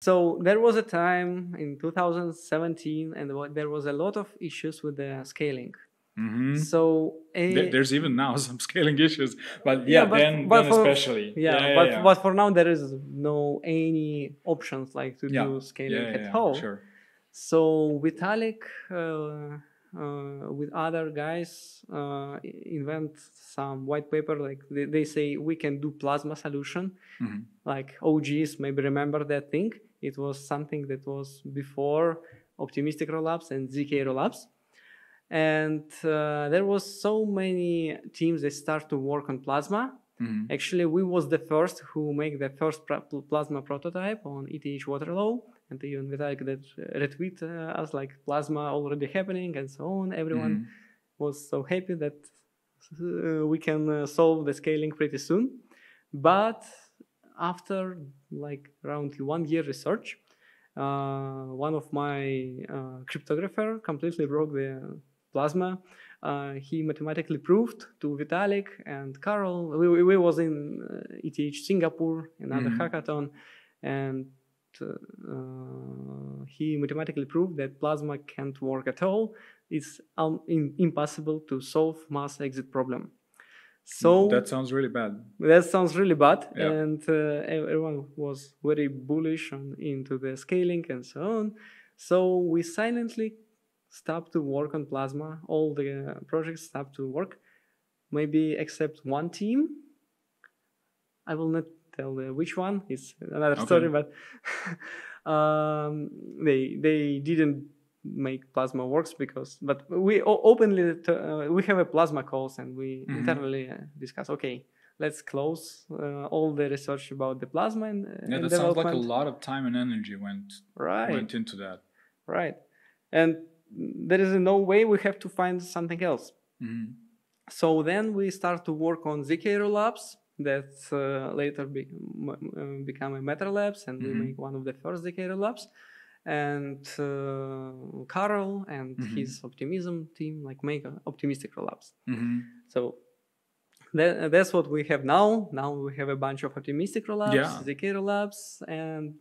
So there was a time in 2017, and there was a lot of issues with the scaling. So there's even now some scaling issues, but then especially. But for now there is no any options like to do scaling at all. Sure. So Vitalik with other guys invent some white paper, like they say we can do plasma solution. Like OGs maybe remember that thing. It was something that was before optimistic rollups and ZK rollups. And there was so many teams that start to work on plasma. Actually, we was the first who make the first plasma prototype on ETH Waterloo, and even Vitalik that retweet us like plasma already happening and so on. Everyone was so happy that we can solve the scaling pretty soon. But after like around 1 year research, one of my cryptographer completely broke the plasma. He mathematically proved to Vitalik and Carol. We was in ETH Singapore, another hackathon, and he mathematically proved that plasma can't work at all. It's impossible to solve mass exit problem. So that sounds really bad. That sounds really bad, and everyone was very bullish into the scaling and so on. So we silently stopped to work on plasma. All the projects stopped to work, maybe except one team. I will not tell which one. It's another story, but they didn't make plasma works but we openly we have a plasma calls, and we internally discuss, okay, let's close all the research about the plasma and that sounds like a lot of time and energy went into that. Right. And there is no way, we have to find something else. So then we start to work on ZK rollups that later become a Matter Labsa, and we make one of the first ZK rollups. And Carl and his optimism team like make optimistic rollups. So that's what we have now. Now we have a bunch of optimistic rollups, ZK rollups, and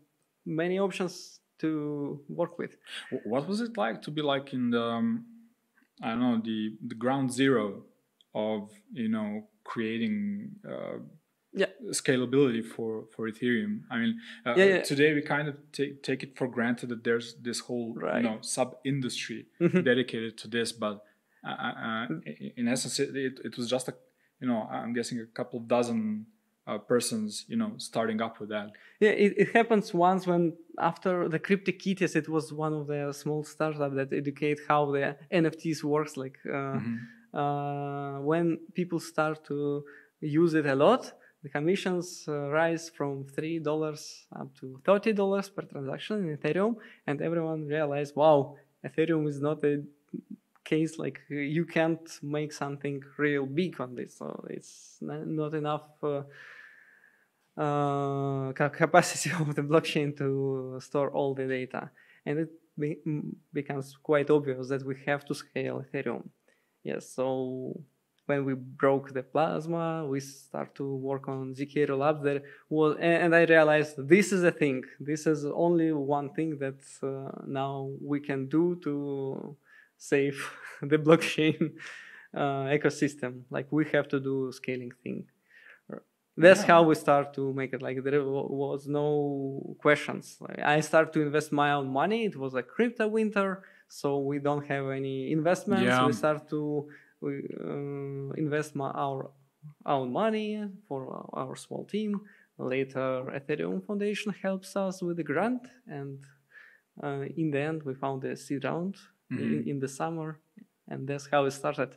many options to work with. What was it like to be like in the I don't know, the ground zero of creating scalability for Ethereum? I mean, today we kind of take it for granted that there's this whole sub industry dedicated to this, but in essence it was just I'm guessing a couple dozen persons starting up with that. It happens once when after the CryptoKitties, it was one of the small startups that educate how the NFTs works, like when people start to use it a lot, the commissions rise from $3 up to $30 per transaction in Ethereum, and everyone realized, wow, Ethereum is not a case like you can't make something real big on this, so it's not enough capacity of the blockchain to store all the data, and it becomes quite obvious that we have to scale Ethereum. Yes, so when we broke the plasma, we start to work on ZK rollups. There was, and I realized this is a thing. This is only one thing that now we can do to save the blockchain ecosystem. Like we have to do scaling thing. That's how we start to make it. Like there was no questions. Like, I start to invest my own money. It was a crypto winter, so we don't have any investments. We start to invest our own money for our small team. Later, Ethereum Foundation helps us with the grant, and in the end, we found a seed round in the summer, and that's how it started.